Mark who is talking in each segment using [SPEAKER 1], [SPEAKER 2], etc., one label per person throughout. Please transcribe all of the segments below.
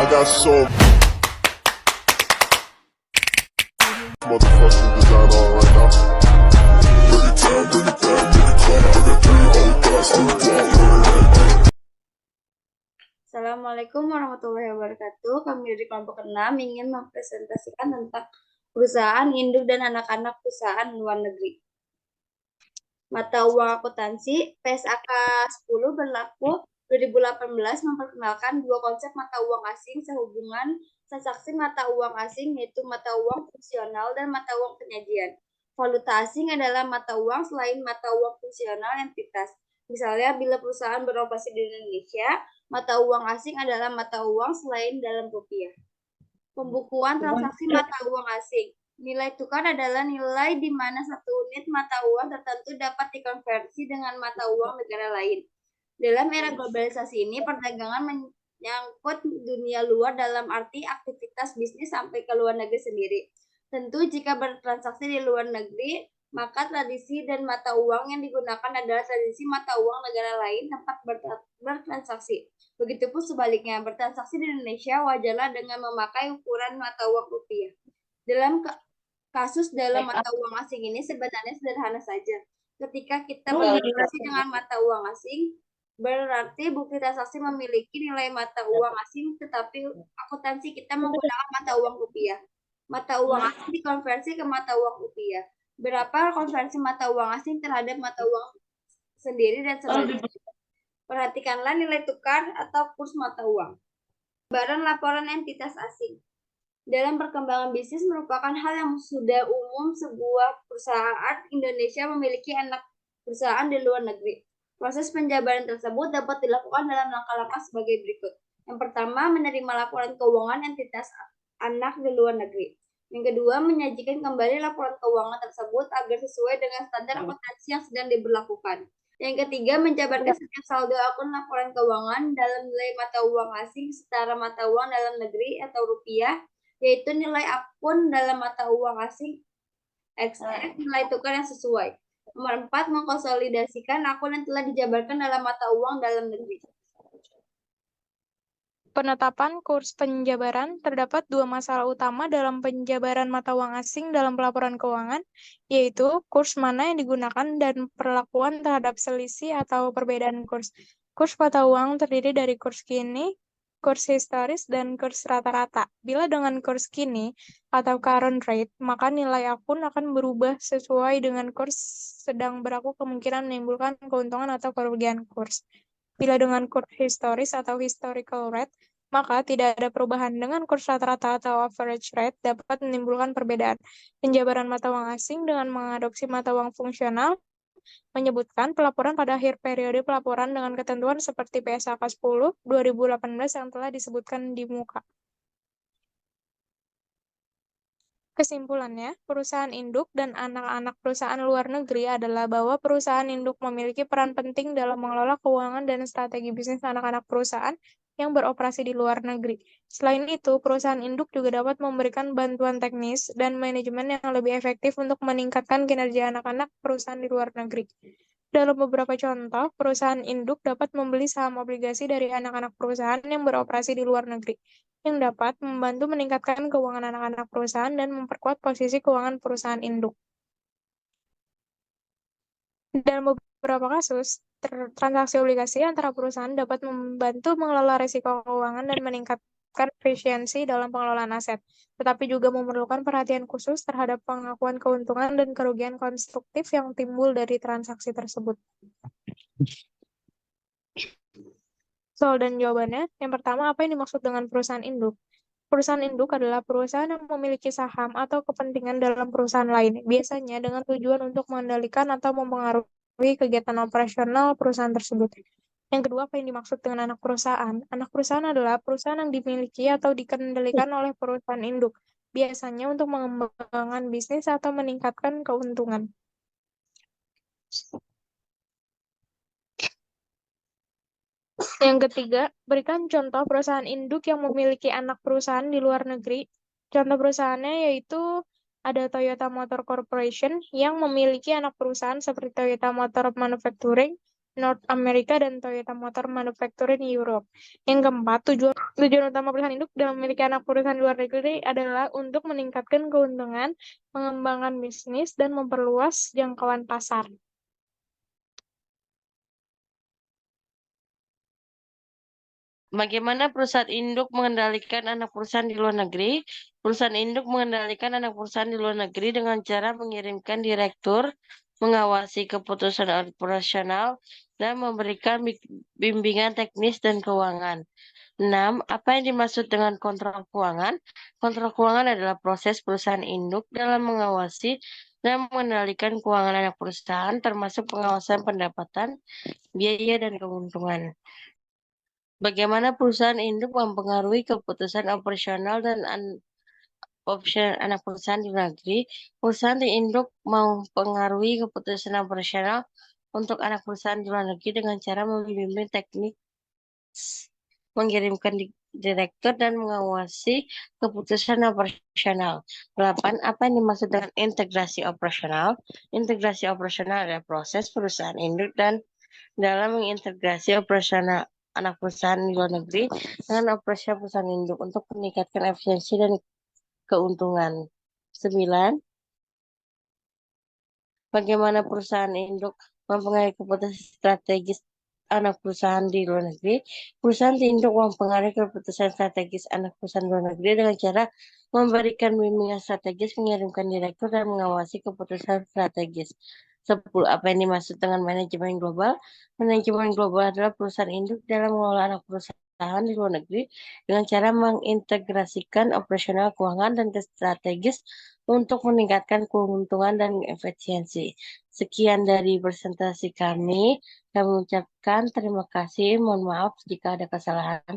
[SPEAKER 1] I got so motherfucking design on right now. Bring it down, bring it down, bring it down. I got three old guys to
[SPEAKER 2] Assalamualaikum warahmatullahi wabarakatuh. Kami dari kelompok 6 ingin mempresentasikan tentang perusahaan induk dan anak-anak perusahaan luar negeri. Mata uang akuntansi PSAK 10 berlaku 2018 memperkenalkan dua konsep mata uang asing sehubungan transaksi mata uang asing, yaitu mata uang fungsional dan mata uang penyajian. Valuta asing adalah mata uang selain mata uang fungsional entitas. Misalnya, bila perusahaan beroperasi di Indonesia, mata uang asing adalah mata uang selain dalam rupiah. Pembukuan transaksi mata uang asing. Nilai tukar adalah nilai di mana satu unit mata uang tertentu dapat dikonversi dengan mata uang negara lain. Dalam era globalisasi ini, perdagangan menyangkut dunia luar dalam arti aktivitas bisnis sampai ke luar negeri sendiri. Tentu jika bertransaksi di luar negeri, maka tradisi dan mata uang yang digunakan adalah tradisi mata uang negara lain tempat bertransaksi. Begitupun sebaliknya, bertransaksi di Indonesia wajarlah dengan memakai ukuran mata uang rupiah. Dalam kasus dalam mata uang asing ini sebenarnya sederhana saja. Ketika kita bertransaksi dengan mata uang asing, berarti bukti transaksi memiliki nilai mata uang asing, tetapi akuntansi kita menggunakan mata uang rupiah. Mata uang asing dikonversi ke mata uang rupiah. Berapa konversi mata uang asing terhadap mata uang sendiri dan sebaliknya. Perhatikanlah nilai tukar atau kurs mata uang. Gambaran laporan entitas asing. Dalam perkembangan bisnis merupakan hal yang sudah umum sebuah perusahaan Indonesia memiliki anak perusahaan di luar negeri. Proses penjabaran tersebut dapat dilakukan dalam langkah-langkah sebagai berikut. Yang pertama, menerima laporan keuangan entitas anak di luar negeri. Yang kedua, menyajikan kembali laporan keuangan tersebut agar sesuai dengan standar akuntansi yang sedang diberlakukan. Yang ketiga, menjabarkan setiap saldo akun laporan keuangan dalam nilai mata uang asing setara mata uang dalam negeri atau rupiah, yaitu nilai akun dalam mata uang asing XX nilai tukar yang sesuai. Nomor 4, mengkonsolidasikan akun yang telah dijabarkan dalam mata uang dalam negeri.
[SPEAKER 3] Penetapan kurs penjabaran terdapat dua masalah utama dalam penjabaran mata uang asing dalam pelaporan keuangan, yaitu kurs mana yang digunakan dan perlakuan terhadap selisih atau perbedaan kurs. Kurs mata uang terdiri dari kurs kini, kurs historis, dan kurs rata-rata. Bila dengan kurs kini atau current rate, maka nilai akun akan berubah sesuai dengan kurs, sedang berlaku kemungkinan menimbulkan keuntungan atau kerugian kurs. Bila dengan kurs historis atau historical rate, maka tidak ada perubahan. Dengan kurs rata-rata atau average rate dapat menimbulkan perbedaan. Penjabaran mata uang asing dengan mengadopsi mata uang fungsional menyebutkan pelaporan pada akhir periode pelaporan dengan ketentuan seperti PSAK 10 2018 yang telah disebutkan di muka. Kesimpulannya, perusahaan induk dan anak-anak perusahaan luar negeri adalah bahwa perusahaan induk memiliki peran penting dalam mengelola keuangan dan strategi bisnis anak-anak perusahaan yang beroperasi di luar negeri. Selain itu, perusahaan induk juga dapat memberikan bantuan teknis dan manajemen yang lebih efektif untuk meningkatkan kinerja anak-anak perusahaan di luar negeri. Dalam beberapa contoh, perusahaan induk dapat membeli saham obligasi dari anak-anak perusahaan yang beroperasi di luar negeri, yang dapat membantu meningkatkan keuangan anak-anak perusahaan dan memperkuat posisi keuangan perusahaan induk. Dalam beberapa kasus, transaksi obligasi antara perusahaan dapat membantu mengelola risiko keuangan dan meningkatkan efisiensi dalam pengelolaan aset, tetapi juga memerlukan perhatian khusus terhadap pengakuan keuntungan dan kerugian konstruktif yang timbul dari transaksi tersebut. Soal dan jawabannya, yang pertama, apa yang dimaksud dengan perusahaan induk? Perusahaan induk adalah perusahaan yang memiliki saham atau kepentingan dalam perusahaan lain, biasanya dengan tujuan untuk mengendalikan atau mempengaruhi kegiatan operasional perusahaan tersebut. Yang kedua, apa yang dimaksud dengan anak perusahaan? Anak perusahaan adalah perusahaan yang dimiliki atau dikendalikan oleh perusahaan induk, biasanya untuk mengembangkan bisnis atau meningkatkan keuntungan. Yang ketiga, berikan contoh perusahaan induk yang memiliki anak perusahaan di luar negeri. Contoh perusahaannya yaitu ada Toyota Motor Corporation yang memiliki anak perusahaan seperti Toyota Motor Manufacturing, North America, dan Toyota Motor Manufacturing Europe. Yang keempat, tujuan utama perusahaan induk dalam memiliki anak perusahaan di luar negeri adalah untuk meningkatkan keuntungan, mengembangkan bisnis, dan memperluas jangkauan pasar.
[SPEAKER 4] Bagaimana perusahaan induk mengendalikan anak perusahaan di luar negeri? Perusahaan induk mengendalikan anak perusahaan di luar negeri dengan cara mengirimkan direktur, mengawasi keputusan operasional, dan memberikan bimbingan teknis dan keuangan. 6. Apa yang dimaksud dengan kontrol keuangan? Kontrol keuangan adalah proses perusahaan induk dalam mengawasi dan mengendalikan keuangan anak perusahaan, termasuk pengawasan pendapatan, biaya, dan keuntungan. Bagaimana perusahaan induk mempengaruhi keputusan operasional dan opsi anak perusahaan di luar negeri? Perusahaan di induk mempengaruhi keputusan operasional untuk anak perusahaan di luar negeri dengan cara membimbing teknik, mengirimkan direktur, dan mengawasi keputusan operasional. 8. Apa yang dimaksud dengan integrasi operasional? Integrasi operasional adalah proses perusahaan induk dan dalam mengintegrasi operasional anak perusahaan di luar negeri dengan operasional perusahaan induk untuk meningkatkan efisiensi dan keuntungan. 9. Bagaimana perusahaan induk mempengaruhi keputusan strategis anak perusahaan di luar negeri? Perusahaan induk mempengaruhi keputusan strategis anak perusahaan di luar negeri dengan cara memberikan bimbingan strategis, mengirimkan direktur, dan mengawasi keputusan strategis. 10. Apa yang dimaksud dengan manajemen global? Manajemen global adalah perusahaan induk dalam mengelola anak perusahaan di luar negeri dengan cara mengintegrasikan operasional, keuangan, dan strategis untuk meningkatkan keuntungan dan efisiensi. Sekian dari presentasi kami. Kami mengucapkan terima kasih. Mohon maaf jika ada kesalahan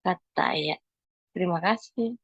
[SPEAKER 4] kata ya. Terima kasih.